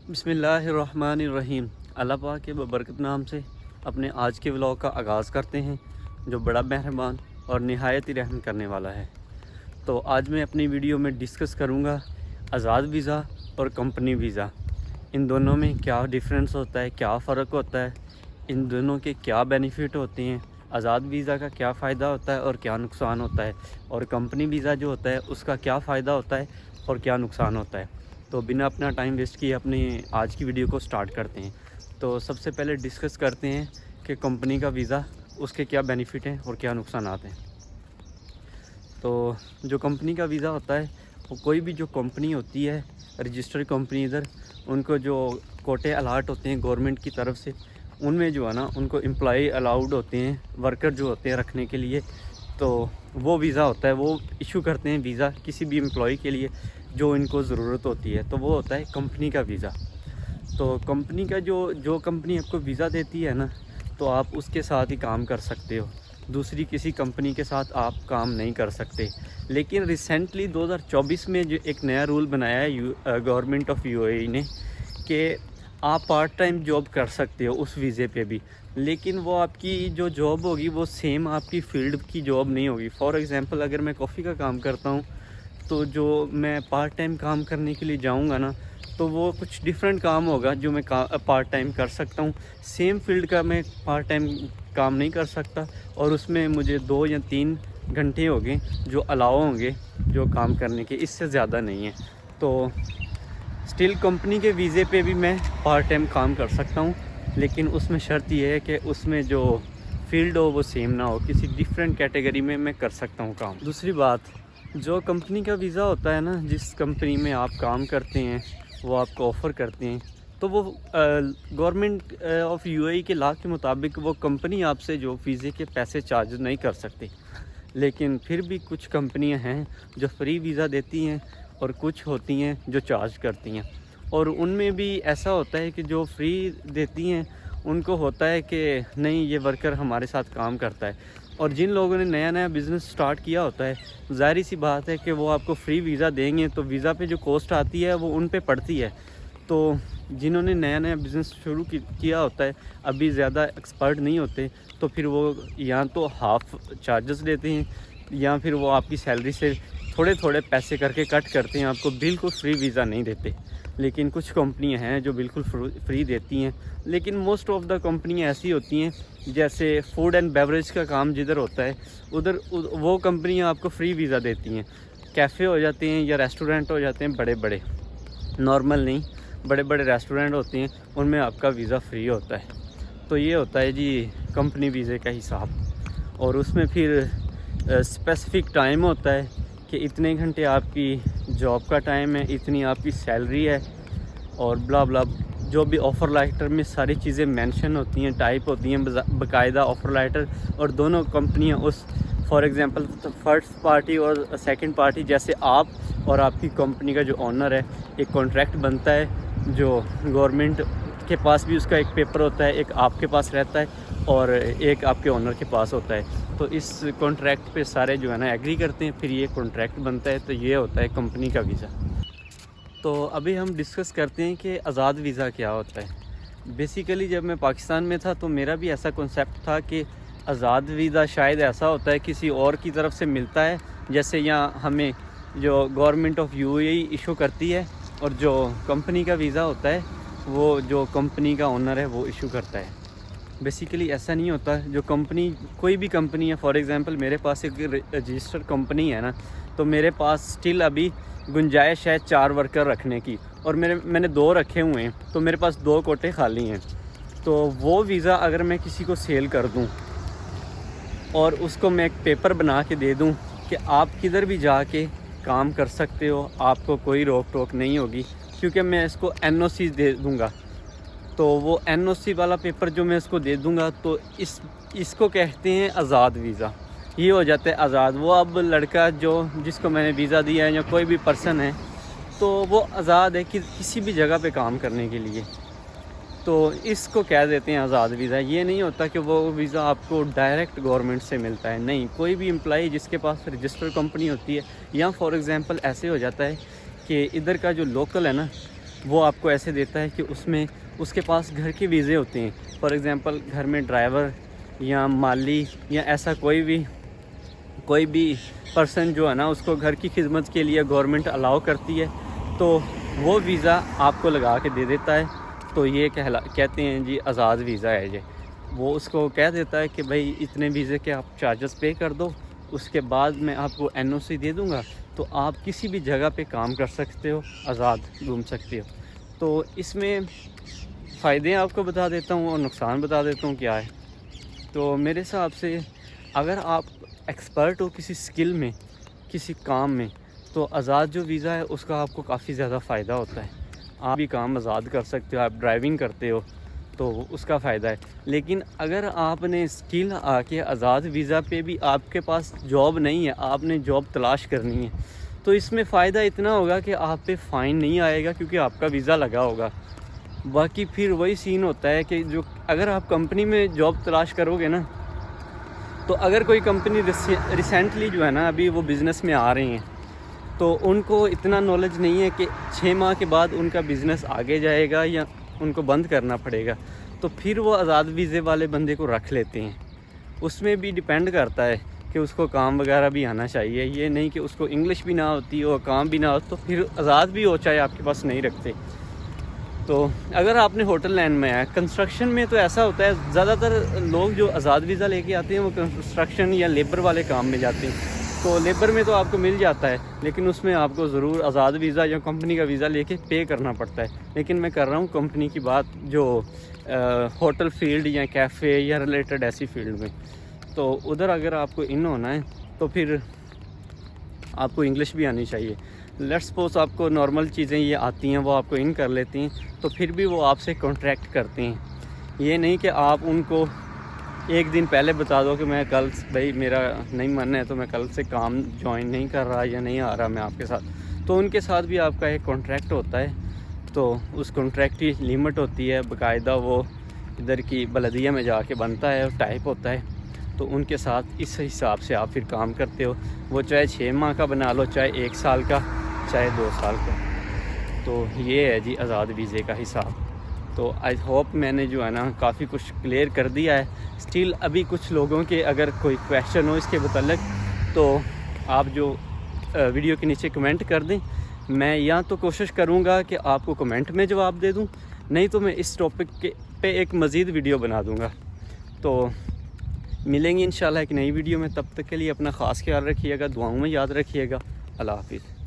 بسم اللہ الرحمن الرحیم۔ اللہ پاک کے ببرکت نام سے اپنے آج کے ولاگ کا آغاز کرتے ہیں، جو بڑا مہربان اور نہایت ہی رحم کرنے والا ہے۔ تو آج میں اپنی ویڈیو میں ڈسکس کروں گا آزاد ویزا اور کمپنی ویزا، ان دونوں میں کیا ڈیفرنس ہوتا ہے، کیا فرق ہوتا ہے، ان دونوں کے کیا بینیفٹ ہوتے ہیں، آزاد ویزا کا کیا فائدہ ہوتا ہے اور کیا نقصان ہوتا ہے، اور کمپنی ویزا جو ہوتا ہے اس کا کیا فائدہ ہوتا ہے اور کیا نقصان ہوتا ہے۔ تو بنا اپنا ٹائم ویسٹ کیے اپنی آج کی ویڈیو کو سٹارٹ کرتے ہیں۔ تو سب سے پہلے ڈسکس کرتے ہیں کہ کمپنی کا ویزا، اس کے کیا بینیفٹ ہیں اور کیا نقصانات ہیں۔ تو جو کمپنی کا ویزا ہوتا ہے، وہ کوئی بھی جو کمپنی ہوتی ہے، رجسٹر کمپنی، ادھر ان کو جو کوٹے الاٹ ہوتے ہیں گورنمنٹ کی طرف سے، ان میں جو ہے نا ان کو امپلائی الاؤڈ ہوتے ہیں، ورکر جو ہوتے ہیں رکھنے کے لیے، تو وہ ویزا ہوتا ہے، وہ ایشو کرتے ہیں ویزا کسی بھی امپلائی کے لیے جو ان کو ضرورت ہوتی ہے، تو وہ ہوتا ہے کمپنی کا ویزا۔ تو کمپنی کا جو کمپنی آپ کو ویزا دیتی ہے نا، تو آپ اس کے ساتھ ہی کام کر سکتے ہو، دوسری کسی کمپنی کے ساتھ آپ کام نہیں کر سکتے۔ لیکن ریسنٹلی 2024 میں جو ایک نیا رول بنایا ہے گورنمنٹ آف یو اے ای نے، کہ آپ پارٹ ٹائم جاب کر سکتے ہو اس ویزے پہ بھی، لیکن وہ آپ کی جو جاب ہوگی وہ سیم آپ کی فیلڈ کی جاب نہیں ہوگی۔ فار ایگزامپل اگر میں کافی کا کام کرتا ہوں، تو جو میں پارٹ ٹائم کام کرنے کے لیے جاؤں گا نا، تو وہ کچھ ڈیفرنٹ کام ہوگا جو میں پارٹ ٹائم کر سکتا ہوں۔ سیم فیلڈ کا میں پارٹ ٹائم کام نہیں کر سکتا، اور اس میں مجھے 2 یا 3 گھنٹے ہو گئے جو الاؤ ہوں گے جو کام کرنے کے، اس سے زیادہ نہیں ہے۔ تو اسٹل کمپنی کے ویزے پہ بھی میں پارٹ ٹائم کام کر سکتا ہوں، لیکن اس میں شرط یہ ہے کہ اس میں جو فیلڈ ہو وہ سیم نہ ہو، کسی ڈیفرنٹ کیٹیگری میں کر سکتا ہوں کام۔ دوسری بات، جو کمپنی کا ویزا ہوتا ہے نا، جس کمپنی میں آپ کام کرتے ہیں وہ آپ کو آفر کرتے ہیں، تو وہ گورنمنٹ آف یو اے ای کے لا کے مطابق وہ کمپنی آپ سے جو ویزے کے پیسے چارج نہیں کر سکتی۔ لیکن پھر بھی کچھ کمپنیاں ہیں جو فری ویزا دیتی ہیں، اور کچھ ہوتی ہیں جو چارج کرتی ہیں، اور ان میں بھی ایسا ہوتا ہے کہ جو فری دیتی ہیں ان کو ہوتا ہے کہ نہیں، یہ ورکر ہمارے ساتھ کام کرتا ہے، اور جن لوگوں نے نیا بزنس سٹارٹ کیا ہوتا ہے، ظاہری سی بات ہے کہ وہ آپ کو فری ویزا دیں گے، تو ویزا پہ جو کاسٹ آتی ہے وہ ان پہ پڑتی ہے۔ تو جنہوں نے نیا بزنس شروع کیا ہوتا ہے، ابھی زیادہ ایکسپرٹ نہیں ہوتے، تو پھر وہ یا تو ہاف چارجز لیتے ہیں، یا پھر وہ آپ کی سیلری سے تھوڑے پیسے کر کے کٹ کرتے ہیں، آپ کو بالکل فری ویزا نہیں دیتے۔ لیکن کچھ کمپنیاں ہیں جو بالکل فری دیتی ہیں، لیکن موسٹ آف دا کمپنیاں ایسی ہوتی ہیں، جیسے فوڈ اینڈ بیوریج کا کام جدھر ہوتا ہے، ادھر وہ کمپنیاں آپ کو فری ویزا دیتی ہیں۔ کیفے ہو جاتے ہیں یا ریسٹورنٹ ہو جاتے ہیں بڑے نارمل نہیں، بڑے ریسٹورنٹ ہوتے ہیں، ان میں آپ کا ویزا فری ہوتا ہے۔ تو یہ ہوتا ہے جی کمپنی ویزے کا حساب، اور اس میں پھر اسپیسیفک ٹائم ہوتا ہے کہ اتنے گھنٹے آپ کی جاب کا ٹائم ہے، اتنی آپ کی سیلری ہے، اور بلا بلا جو بھی آفر لیٹر میں ساری چیزیں مینشن ہوتی ہیں، ٹائپ ہوتی ہیں باقاعدہ آفر لیٹر، اور دونوں کمپنیاں اس فار ایگزامپل فرسٹ پارٹی اور سیکنڈ پارٹی، جیسے آپ اور آپ کی کمپنی کا جو آنر ہے، ایک کانٹریکٹ بنتا ہے، جو گورنمنٹ کے پاس بھی اس کا ایک پیپر ہوتا ہے، ایک آپ کے پاس رہتا ہے اور ایک آپ کے آنر کے پاس ہوتا ہے۔ تو اس کانٹریکٹ پہ سارے جو ہے نا ایگری کرتے ہیں، پھر یہ کانٹریکٹ بنتا ہے، تو یہ ہوتا ہے کمپنی کا ویزا۔ تو ابھی ہم ڈسکس کرتے ہیں کہ آزاد ویزا کیا ہوتا ہے۔ بیسیکلی جب میں پاکستان میں تھا تو میرا بھی ایسا کنسیپٹ تھا کہ آزاد ویزا شاید ایسا ہوتا ہے کسی اور کی طرف سے ملتا ہے، جیسے یہاں ہمیں جو government of you a E issue کرتی ہے، اور جو کمپنی کا ویزا ہوتا ہے وہ جو کمپنی کا اونر ہے وہ ایشو کرتا ہے۔ بیسیکلی ایسا نہیں ہوتا۔ جو کمپنی، کوئی بھی کمپنی ہے، فار ایگزامپل میرے پاس ایک رجسٹر کمپنی ہے نا، تو میرے پاس سٹل ابھی گنجائش ہے 4 ورکر رکھنے کی، اور میں نے 2 رکھے ہوئے ہیں، تو میرے پاس 2 کوٹے خالی ہیں۔ تو وہ ویزا اگر میں کسی کو سیل کر دوں اور اس کو میں ایک پیپر بنا کے دے دوں کہ آپ کدھر بھی جا کے کام کر سکتے ہو، آپ کو کوئی روک ٹوک نہیں ہوگی، کیونکہ میں اس کو این او سی دے دوں گا، تو وہ این او سی والا پیپر جو میں اس کو دے دوں گا، تو اس کو کہتے ہیں آزاد ویزا۔ یہ ہو جاتا ہے آزاد۔ وہ اب لڑکا جس کو میں نے ویزا دیا ہے، یا کوئی بھی پرسن ہے، تو وہ آزاد ہے کہ کسی بھی جگہ پہ کام کرنے کے لیے، تو اس کو کہہ دیتے ہیں آزاد ویزا۔ یہ نہیں ہوتا کہ وہ ویزا آپ کو ڈائریکٹ گورنمنٹ سے ملتا ہے، نہیں، کوئی بھی امپلائی جس کے پاس رجسٹر کمپنی ہوتی ہے، یا فار ایگزامپل ایسے ہو جاتا ہے کہ ادھر کا جو لوکل ہے نا، وہ آپ کو ایسے دیتا ہے کہ اس میں اس کے پاس گھر کے ویزے ہوتے ہیں. فار ایگزامپل گھر میں ڈرائیور یا مالی یا ایسا کوئی بھی پرسن جو ہے نا اس کو گھر کی خدمت کے لیے گورنمنٹ الاؤ کرتی ہے, تو وہ ویزا آپ کو لگا کے دے دیتا ہے. تو یہ کہتے ہیں جی آزاد ویزا ہے یہ. وہ اس کو کہہ دیتا ہے کہ بھائی اتنے ویزے کے آپ چارجز پے کر دو, اس کے بعد میں آپ کو NOC دے دوں گا, تو آپ کسی بھی جگہ پہ کام کر سکتے ہو, آزاد گھوم سکتے ہو. تو اس میں فائدے آپ کو بتا دیتا ہوں اور نقصان بتا دیتا ہوں کیا ہے. تو میرے حساب سے اگر آپ ایکسپرٹ ہو کسی سکل میں, کسی کام میں, تو آزاد جو ویزا ہے اس کا آپ کو کافی زیادہ فائدہ ہوتا ہے. آپ بھی کام آزاد کر سکتے ہو, آپ ڈرائیونگ کرتے ہو تو اس کا فائدہ ہے. لیکن اگر آپ نے سکل آ کے آزاد ویزا پہ بھی آپ کے پاس جاب نہیں ہے, آپ نے جاب تلاش کرنی ہے, تو اس میں فائدہ اتنا ہوگا کہ آپ پہ فائن نہیں آئے گا کیونکہ آپ کا ویزا لگا ہوگا. باقی پھر وہی سین ہوتا ہے کہ جو اگر آپ کمپنی میں جاب تلاش کرو گے نا, تو اگر کوئی کمپنی ریسنٹلی جو ہے نا ابھی وہ بزنس میں آ رہی ہیں, تو ان کو اتنا نالج نہیں ہے کہ 6 ماہ کے بعد ان کا بزنس آگے جائے گا یا ان کو بند کرنا پڑے گا, تو پھر وہ آزاد ویزے والے بندے کو رکھ لیتے ہیں. اس میں بھی ڈیپینڈ کرتا ہے کہ اس کو کام وغیرہ بھی آنا چاہیے, یہ نہیں کہ اس کو انگلش بھی نہ ہوتی ہو, کام بھی نہ ہو, تو پھر آزاد بھی ہو چاہے آپ کے پاس نہیں رکھتے. تو اگر آپ نے ہوٹل لائن میں آیا, کنسٹرکشن میں تو ایسا ہوتا ہے زیادہ تر لوگ جو آزاد ویزا لے کے آتے ہیں وہ کنسٹرکشن یا لیبر والے کام میں جاتے ہیں. تو لیبر میں تو آپ کو مل جاتا ہے, لیکن اس میں آپ کو ضرور آزاد ویزا یا کمپنی کا ویزا لے کے پے کرنا پڑتا ہے. لیکن میں کر رہا ہوں کمپنی کی بات, جو ہوٹل فیلڈ یا کیفے یا ریلیٹڈ ایسی فیلڈ میں. تو ادھر اگر آپ کو ان ہونا ہے تو پھر آپ کو انگلش بھی آنی چاہیے. لیٹس سپوز آپ کو نارمل چیزیں یہ آتی ہیں, وہ آپ کو ان کر لیتی ہیں, تو پھر بھی وہ آپ سے کانٹریکٹ کرتے ہیں. یہ نہیں کہ آپ ان کو ایک دن پہلے بتا دو کہ میں کل بھائی میرا نہیں من ہے تو میں کل سے کام جوائن نہیں کر رہا یا نہیں آ رہا میں آپ کے ساتھ. تو ان کے ساتھ بھی آپ کا ایک کانٹریکٹ ہوتا ہے, تو اس کانٹریکٹ کی لمٹ ہوتی ہے باقاعدہ, وہ ادھر کی بلدیہ میں جا کے بنتا ہے, ٹائپ ہوتا ہے. تو ان کے ساتھ اس حساب سے آپ پھر کام کرتے ہو, وہ چاہے 6 ماہ کا بنا لو, چاہے 1 سال کا, چاہے 2 سال کا. تو یہ ہے جی آزاد ویزے کا حساب. تو آئی ہوپ میں نے جو ہے نا کافی کچھ کلیئر کر دیا ہے. اسٹل ابھی کچھ لوگوں کے اگر کوئی کویشچن ہو اس کے متعلق تو آپ جو ویڈیو کے نیچے کمنٹ کر دیں. میں یا تو کوشش کروں گا کہ آپ کو کمنٹ میں جواب دے دوں, نہیں تو میں اس ٹاپک پہ ایک مزید ویڈیو بنا دوں گا. تو ملیں گے انشاءاللہ ایک نئی ویڈیو میں. تب تک کے لیے اپنا خاص خیال رکھیے گا, دعاؤں میں یاد رکھیے گا. اللہ حافظ.